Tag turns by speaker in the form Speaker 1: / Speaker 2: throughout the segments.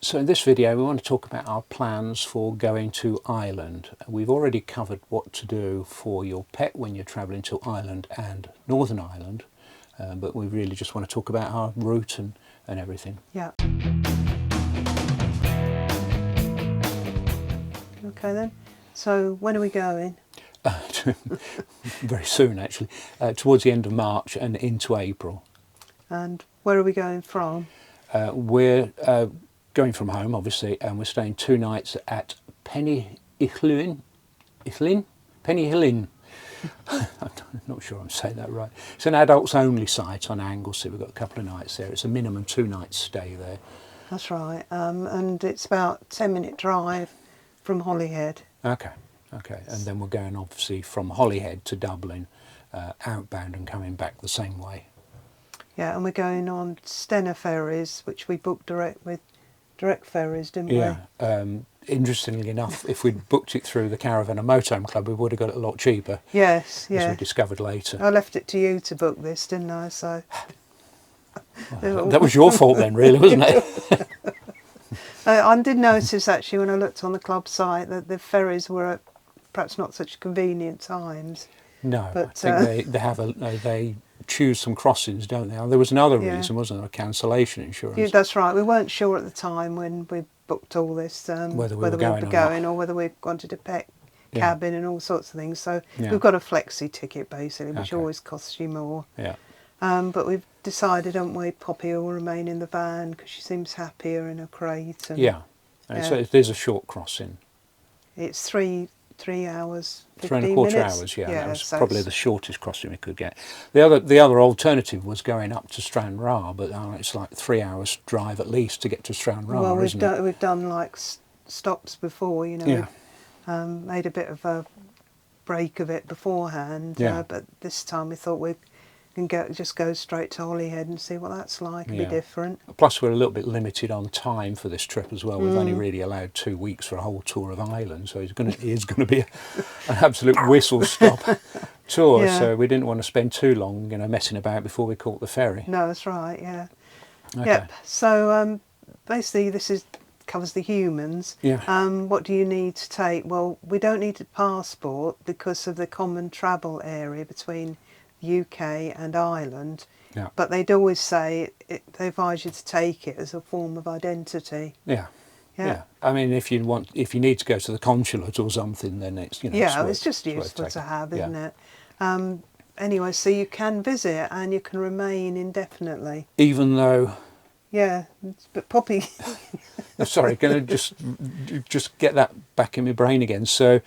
Speaker 1: So in this video we want to talk about our plans for going to Ireland. We've already covered what to do for your pet when you're travelling to Ireland and Northern Ireland, but we really just want to talk about our route and everything.
Speaker 2: Yeah. Okay then, so when are we going?
Speaker 1: Very soon actually, towards the end of March and into April.
Speaker 2: And where are we going from?
Speaker 1: We're going from home obviously, and we're staying 2 nights at Pennyhillin. Pennyhillin. I'm not sure I'm saying that right. It's an adults only site on Anglesey. We've got a couple of nights there. It's a minimum 2 nights stay there.
Speaker 2: That's right, and it's about 10-minute drive from Holyhead.
Speaker 1: Okay, and then we're going obviously from Holyhead to Dublin, outbound and coming back the same way.
Speaker 2: Yeah, and we're going on Stena ferries, which we booked direct ferries, didn't we?
Speaker 1: Yeah. Interestingly enough, if we'd booked it through the Caravan and Motorhome Club, we would have got it a lot cheaper.
Speaker 2: Yes, yeah.
Speaker 1: As we discovered later.
Speaker 2: I left it to you to book this, didn't I? So
Speaker 1: well, that was your fault then, really, wasn't it?
Speaker 2: I did notice actually when I looked on the club site that the ferries were at perhaps not such convenient times.
Speaker 1: No,
Speaker 2: but,
Speaker 1: I think they choose some crossings, don't they? There was another reason, wasn't there? Cancellation insurance.
Speaker 2: Yeah, that's right. We weren't sure at the time when we booked all this whether we were going or whether we wanted a pet cabin and all sorts of things. So we've got a flexi ticket basically, which always costs you more.
Speaker 1: Yeah.
Speaker 2: But we've decided, haven't we, Poppy will remain in the van because she seems happier in her crate. And,
Speaker 1: so it is a short crossing.
Speaker 2: It's 3 hours, 15
Speaker 1: 3 1/4
Speaker 2: minutes.
Speaker 1: hours, yeah. That was so probably the shortest crossing we could get. The other alternative was going up to Stranraer, but it's like 3 hours drive at least to get to Stranraer.
Speaker 2: Well, we've done like stops before, you know. Yeah. Made a bit of a break of it beforehand, but this time we thought we can just go straight to Holyhead and see what that's like. It'll be different.
Speaker 1: Plus we're a little bit limited on time for this trip as well. We've only really allowed 2 weeks for a whole tour of Ireland, so it's going to be an absolute whistle stop tour.
Speaker 2: Yeah.
Speaker 1: So we didn't want to spend too long, messing about before we caught the ferry.
Speaker 2: No, that's right. Yeah.
Speaker 1: Okay.
Speaker 2: Yep. So basically, this covers the humans.
Speaker 1: Yeah.
Speaker 2: What do you need to take? Well, we don't need a passport because of the common travel area between UK and Ireland, but they'd always say they advise you to take it as a form of identity.
Speaker 1: Yeah. I mean, if you need to go to the consulate or something, then it's
Speaker 2: it's just useful to have, isn't it? Anyway, so you can visit and you can remain indefinitely,
Speaker 1: even though.
Speaker 2: Yeah, but Poppy.
Speaker 1: Sorry, going to just get that back in my brain again. So,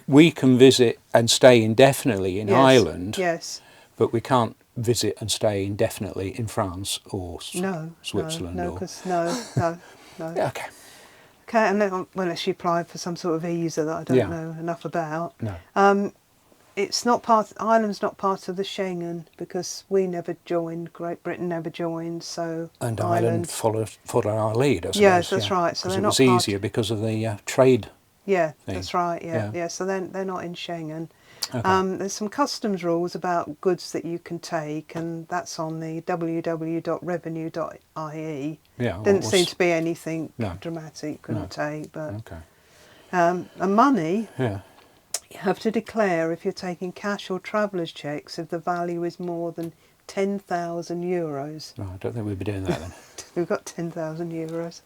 Speaker 1: we can visit and stay indefinitely in Ireland.
Speaker 2: Yes.
Speaker 1: But we can't visit and stay indefinitely in France or Switzerland.
Speaker 2: No.
Speaker 1: Yeah, okay.
Speaker 2: Okay, unless you apply for some sort of visa that I don't know enough about.
Speaker 1: No.
Speaker 2: It's not Ireland's not part of the Schengen because we never joined. Great Britain never joined, so.
Speaker 1: And Ireland followed our lead, I suppose.
Speaker 2: Yes, that's right. So they're not.
Speaker 1: It was easier because of the trade.
Speaker 2: Yeah,
Speaker 1: thing.
Speaker 2: That's right. Yeah. So they're not in Schengen.
Speaker 1: Okay.
Speaker 2: There's some customs rules about goods that you can take, and that's on the www.revenue.ie.
Speaker 1: Yeah,
Speaker 2: didn't seem to be anything dramatic couldn't take, but and money.
Speaker 1: Yeah.
Speaker 2: You have to declare if you're taking cash or travellers' cheques if the value is more than €10,000.
Speaker 1: No, I don't think we'd be doing that then.
Speaker 2: We've got €10,000.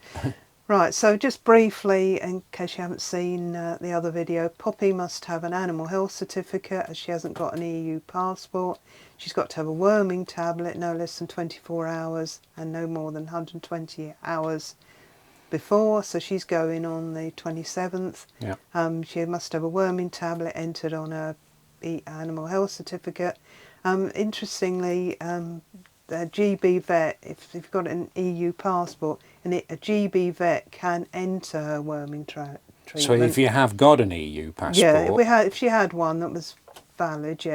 Speaker 2: Right, so just briefly, in case you haven't seen the other video, Poppy must have an animal health certificate as she hasn't got an EU passport. She's got to have a worming tablet no less than 24 hours and no more than 120 hours before, so she's going on the 27th.
Speaker 1: Yeah.
Speaker 2: She must have a worming tablet entered on her animal health certificate. Interestingly, the GB vet, if you've got an EU passport, and a GB vet can enter her worming treatment.
Speaker 1: So if you have got an EU passport,
Speaker 2: if she had one that was valid,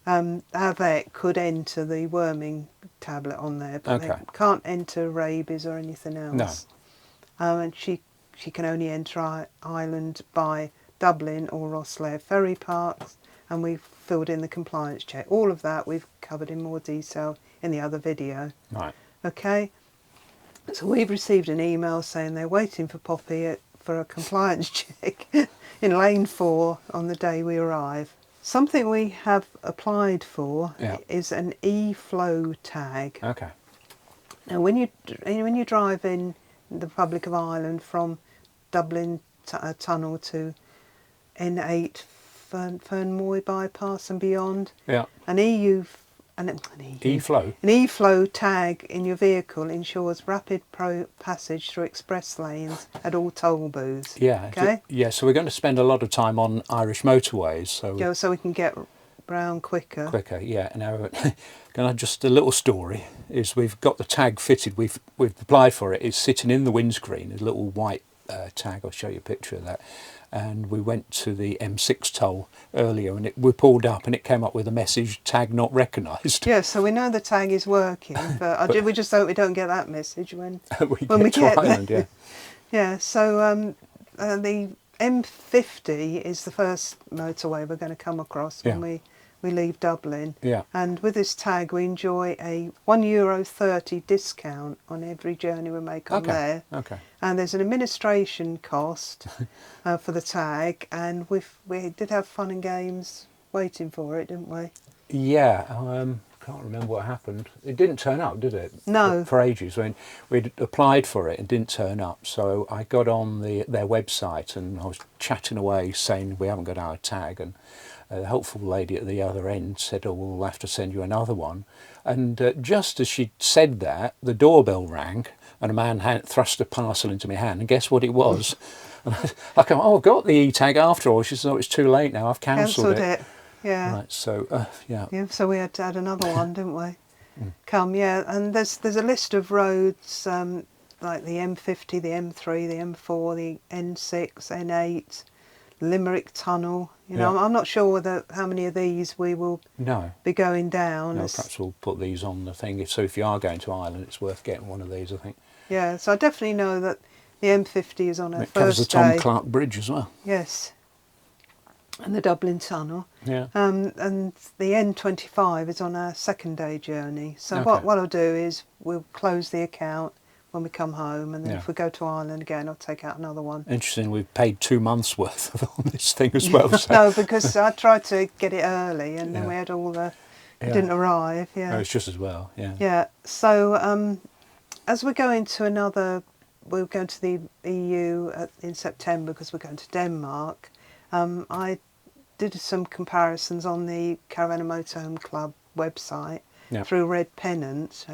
Speaker 2: our vet could enter the worming tablet on there, but they can't enter rabies or anything else. No. And she can only enter Ireland by Dublin or Rosslare ferry parks, and we've filled in the compliance check. All of that we've covered in more detail in the other video.
Speaker 1: Right.
Speaker 2: Okay. So we've received an email saying they're waiting for Poppy for a compliance check in lane 4 on the day we arrive. Something we have applied for is an e-flow tag.
Speaker 1: Okay.
Speaker 2: Now when you drive in the Republic of Ireland from Dublin Tunnel to N8 Fernmoy bypass and beyond, an e-flow tag in your vehicle ensures rapid passage through express lanes at all toll booths.
Speaker 1: Okay. So we're going to spend a lot of time on Irish motorways,
Speaker 2: so we can get round quicker.
Speaker 1: Now, can I just a little story is we've got the tag fitted. We've applied for it. It's sitting in the windscreen, a little white tag. I'll show you a picture of that. And we went to the M6 toll earlier, and we pulled up, and it came up with a message: tag not recognised.
Speaker 2: Yeah, so we know the tag is working, but we just hope we don't get that message when
Speaker 1: we get to Ireland.
Speaker 2: there. Yeah. So the M50 is the first motorway we're going to come across when we leave Dublin.
Speaker 1: Yeah.
Speaker 2: And with this tag, we enjoy a €1.30 discount on every journey we make on there.
Speaker 1: Okay.
Speaker 2: And there's an administration cost for the tag, and we did have fun and games waiting for it, didn't we?
Speaker 1: Yeah. Can't remember what happened. It didn't turn up, did it?
Speaker 2: No.
Speaker 1: For ages. When we'd applied for it, it didn't turn up. So I got on their website and I was chatting away saying we haven't got our tag, and the helpful lady at the other end said, "Oh, we'll have to send you another one." And just as she said that, the doorbell rang and a man thrust a parcel into my hand, and guess what it was? And I go, "Oh, I've got the e-tag after all." She said, "Oh, it's too late now, I've cancelled it."
Speaker 2: Yeah.
Speaker 1: Right, so,
Speaker 2: Yeah, so we had to add another one, didn't we? And there's a list of roads, like the M50, the M3, the M4, the N6, N8, Limerick Tunnel. I'm not sure how many of these we will be going down.
Speaker 1: No, perhaps we'll put these on the thing. So if you are going to Ireland, it's worth getting one of these, I think.
Speaker 2: Yeah, so I definitely know that the M50 is on our first day. It
Speaker 1: covers the Tom Clark Bridge as well.
Speaker 2: Yes. And the Dublin Tunnel.
Speaker 1: Yeah.
Speaker 2: And the N25 is on our second day journey. So what I'll do is we'll close the account when we come home, and then if we go to Ireland again, I'll take out another one.
Speaker 1: Interesting, we've paid 2 months worth on this thing as well. So.
Speaker 2: No, because I tried to get it early, and then we had all the... It didn't arrive,
Speaker 1: No, it's just as well,
Speaker 2: Yeah, so as we're going to we're going to the EU in September because we're going to Denmark, I did some comparisons on the Caravan and Motorhome Club website through Red Pennant,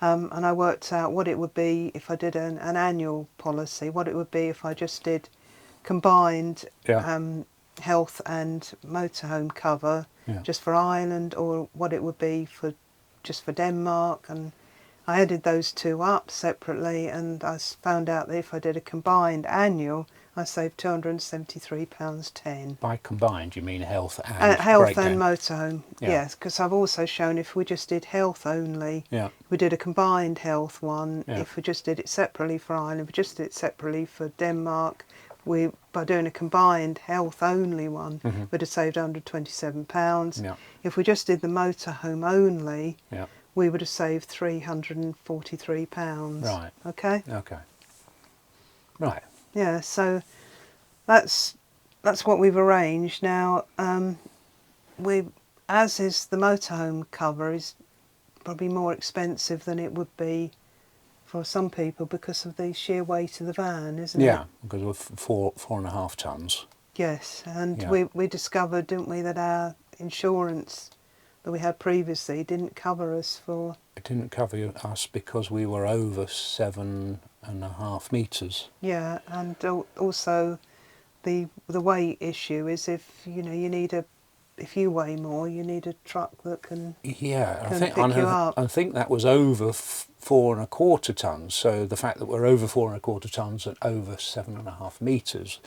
Speaker 2: and I worked out what it would be if I did an annual policy, what it would be if I just did combined health and motorhome cover just for Ireland, or what it would be just for Denmark. And I added those two up separately, and I found out that if I did a combined annual, I saved £273.10.
Speaker 1: By combined, you mean health and
Speaker 2: and motorhome, yes, because I've also shown if we just did health only, we did a combined health one. If we just did it separately for Ireland, we just did it separately for Denmark, by doing a combined health only one, we'd have saved £127. If we just did the motorhome only, we would have saved £343.
Speaker 1: Right.
Speaker 2: Okay?
Speaker 1: Okay. Right.
Speaker 2: Yeah, so that's what we've arranged. Now, as is the motorhome cover is probably more expensive than it would be for some people because of the sheer weight of the van, isn't it?
Speaker 1: Yeah, because of 4.5 tons.
Speaker 2: Yes, and we discovered, didn't we, that our insurance that we had previously didn't cover us for...
Speaker 1: It didn't cover us because we were over 7.5 metres.
Speaker 2: Yeah, and also the weight issue is if if you weigh more, you need a truck that can pick you up.
Speaker 1: I think that was over 4.25 tons. So the fact that we're over 4.25 tons and over 7.5 metres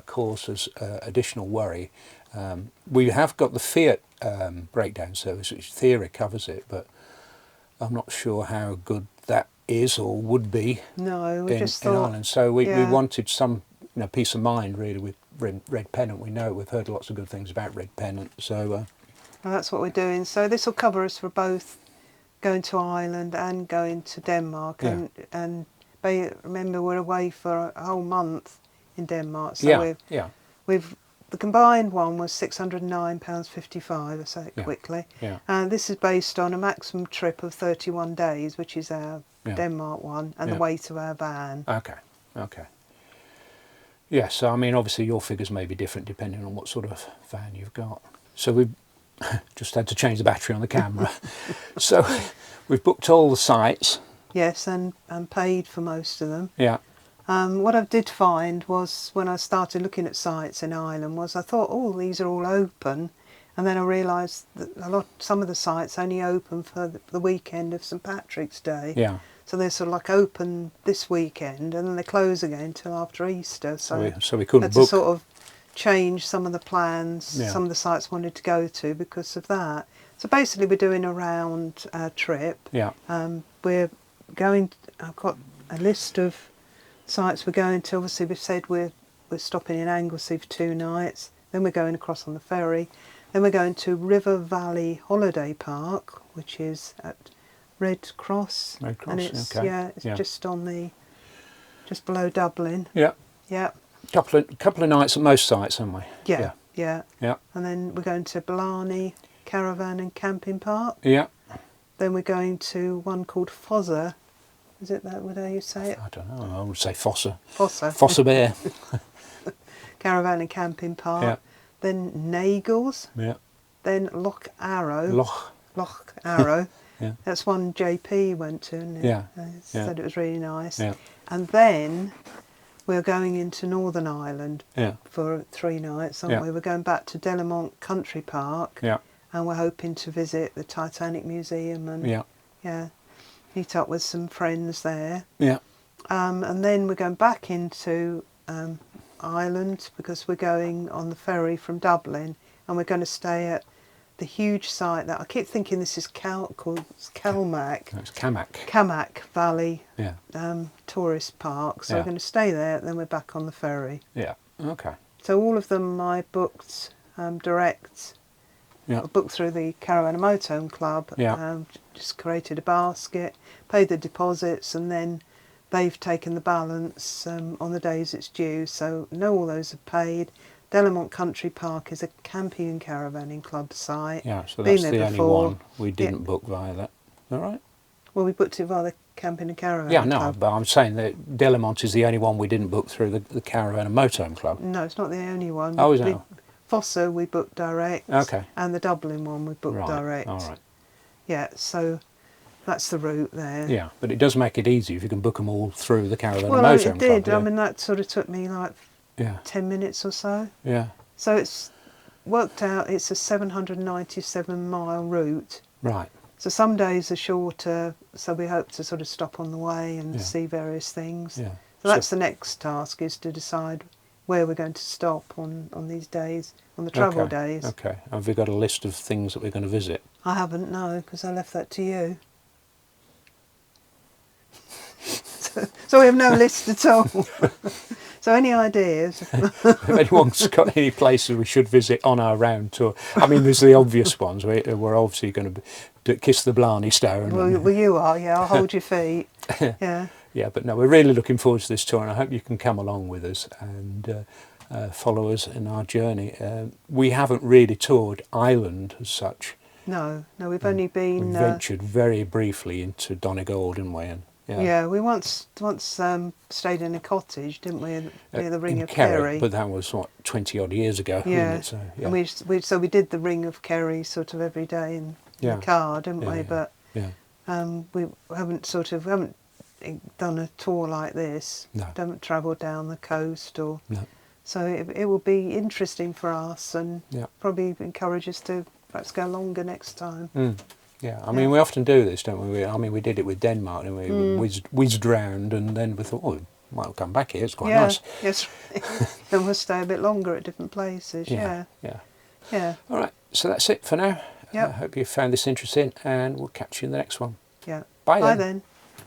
Speaker 1: causes additional worry. We have got the Fiat breakdown service, which in theory covers it, but I'm not sure how good that is or would be.
Speaker 2: No, we just
Speaker 1: in
Speaker 2: thought,
Speaker 1: Ireland. So we wanted some peace of mind really with Red Pennant. We've heard lots of good things about Red Pennant. So
Speaker 2: well, that's what we're doing. So this will cover us for both going to Ireland and going to Denmark,
Speaker 1: Yeah.
Speaker 2: and remember we're away for a whole month in Denmark, so
Speaker 1: Yeah, yeah,
Speaker 2: the combined one was £609.55, I say it
Speaker 1: Yeah.
Speaker 2: quickly.
Speaker 1: yeah,
Speaker 2: And this is based on a maximum trip of 31 days, which is our
Speaker 1: Yeah.
Speaker 2: Denmark one, and the
Speaker 1: Yeah.
Speaker 2: weight of our van.
Speaker 1: okay, okay. Yeah, so I mean, obviously your figures may be different depending on what sort of van you've got. So we've just had to change the battery on the camera. So we've booked all the sites.
Speaker 2: Yes, and paid for most of them.
Speaker 1: Yeah,
Speaker 2: What I did find was when I started looking at sites in Ireland was I thought, oh, these are all open, and then I realised that some of the sites only open for the weekend of St Patrick's Day.
Speaker 1: yeah.
Speaker 2: So they're sort of like open this weekend, and then they close again until after Easter.
Speaker 1: So we
Speaker 2: I
Speaker 1: couldn't
Speaker 2: had to
Speaker 1: book.
Speaker 2: sort of change some of the plans,
Speaker 1: Yeah.
Speaker 2: some of the sites I wanted to go to because of that. So basically, we're doing a round trip.
Speaker 1: Yeah,
Speaker 2: We're going. I've got a list of sites we're going to. Obviously, we've said we're stopping in Anglesey for 2 nights. Then we're going across on the ferry. Then we're going to River Valley Holiday Park, which is at Red Cross.
Speaker 1: Red Cross,
Speaker 2: and it's
Speaker 1: okay.
Speaker 2: it's
Speaker 1: Yeah.
Speaker 2: just below Dublin.
Speaker 1: yeah.
Speaker 2: Yeah,
Speaker 1: Couple of nights at most sites, haven't we?
Speaker 2: yeah.
Speaker 1: Yeah,
Speaker 2: And then we're going to Blarney Caravan and Camping Park.
Speaker 1: yeah.
Speaker 2: Then we're going to one called Fossa. Is it that how you say it?
Speaker 1: I don't know. I would say Fossa.
Speaker 2: Fossa.
Speaker 1: Fossa Bear.
Speaker 2: Caravan and Camping Park.
Speaker 1: Yeah.
Speaker 2: Then Nagels.
Speaker 1: Yeah.
Speaker 2: Then Loch Arrow.
Speaker 1: Loch.
Speaker 2: Arrow.
Speaker 1: Yeah.
Speaker 2: That's one JP went to, and
Speaker 1: Yeah.
Speaker 2: said it was really nice.
Speaker 1: Yeah.
Speaker 2: And then we're going into Northern Ireland
Speaker 1: Yeah.
Speaker 2: for 3 nights, aren't
Speaker 1: Yeah.
Speaker 2: we? We're going back to Delamont Country Park,
Speaker 1: Yeah.
Speaker 2: and we're hoping to visit the Titanic Museum and
Speaker 1: Yeah.
Speaker 2: meet up with some friends there.
Speaker 1: Yeah.
Speaker 2: And then we're going back into Ireland because we're going on the ferry from Dublin, and we're going to stay at the huge site that I keep thinking this is called Calmac.
Speaker 1: It's Camac.
Speaker 2: Camac Valley
Speaker 1: Yeah.
Speaker 2: tourist park. So
Speaker 1: Yeah.
Speaker 2: we're going to stay there, then we're back on the ferry.
Speaker 1: Yeah. Okay.
Speaker 2: So all of them I booked direct.
Speaker 1: Yeah.
Speaker 2: I booked through the Caravan and Motorhome Club.
Speaker 1: Yeah.
Speaker 2: Just created a basket, paid the deposits, and then they've taken the balance on the days it's due. So all those are paid. Delamont Country Park is a camping and caravanning club site.
Speaker 1: Yeah. So
Speaker 2: Been
Speaker 1: that's
Speaker 2: there
Speaker 1: the only
Speaker 2: before.
Speaker 1: one we didn't book via that. All right.
Speaker 2: Well, we booked it via the camping and caravan
Speaker 1: Yeah. No,
Speaker 2: club.
Speaker 1: but I'm saying that Delamont is the only one we didn't book through the Caravan and Motorhome Club.
Speaker 2: No, it's not the only one.
Speaker 1: Oh, is it?
Speaker 2: Fossa we booked direct.
Speaker 1: Okay.
Speaker 2: And the Dublin one we booked
Speaker 1: Right.
Speaker 2: direct.
Speaker 1: All right.
Speaker 2: Yeah, so that's the route there.
Speaker 1: Yeah, but it does make it easy if you can book them all through the Caravan
Speaker 2: Well,
Speaker 1: and Motorhome
Speaker 2: it did.
Speaker 1: Club.
Speaker 2: I mean, that sort of took me like
Speaker 1: Yeah.
Speaker 2: 10 minutes or so.
Speaker 1: Yeah.
Speaker 2: So it's worked out, it's a 797-mile route.
Speaker 1: Right.
Speaker 2: So some days are shorter, so we hope to sort of stop on the way and
Speaker 1: Yeah.
Speaker 2: see various things.
Speaker 1: Yeah.
Speaker 2: So that's the next task, is to decide where we're going to stop on these days, on the travel
Speaker 1: Okay.
Speaker 2: days.
Speaker 1: Okay. Have we got a list of things that we're going to visit?
Speaker 2: I haven't, no, because I left that to you. So we have no list at all. So any ideas?
Speaker 1: If anyone's got any places we should visit on our round tour, I mean, there's the obvious ones. We're obviously going to kiss the Blarney Stone.
Speaker 2: Well, you are, yeah. I'll hold your feet. Yeah.
Speaker 1: Yeah, but no, we're really looking forward to this tour, and I hope you can come along with us and follow us in our journey. We haven't really toured Ireland as such.
Speaker 2: No, we've only been.
Speaker 1: We ventured very briefly into Donegal, didn't we? And,
Speaker 2: yeah, we once stayed in a cottage, didn't we, near the Ring
Speaker 1: in
Speaker 2: of Kerry?
Speaker 1: But that was 20 odd years ago.
Speaker 2: Yeah,
Speaker 1: wasn't it? So,
Speaker 2: and we did the Ring of Kerry sort of every day in the car, didn't we? But we haven't done a tour like this.
Speaker 1: No.
Speaker 2: Haven't travelled down the coast or.
Speaker 1: No.
Speaker 2: So it will be interesting for us, and
Speaker 1: Yeah.
Speaker 2: probably encourage us to perhaps go longer next time.
Speaker 1: Yeah, I mean, we often do this, don't we? I mean, we did it with Denmark, and we whizzed round, and then we thought, oh, we might come back here. It's quite nice.
Speaker 2: Yes, and we'll stay a bit longer at different places.
Speaker 1: Yeah.
Speaker 2: Yeah.
Speaker 1: All right, so that's it for now.
Speaker 2: Yep.
Speaker 1: I hope you found this interesting, and we'll catch you in the next one.
Speaker 2: Yeah.
Speaker 1: Bye
Speaker 2: Bye
Speaker 1: then.
Speaker 2: then.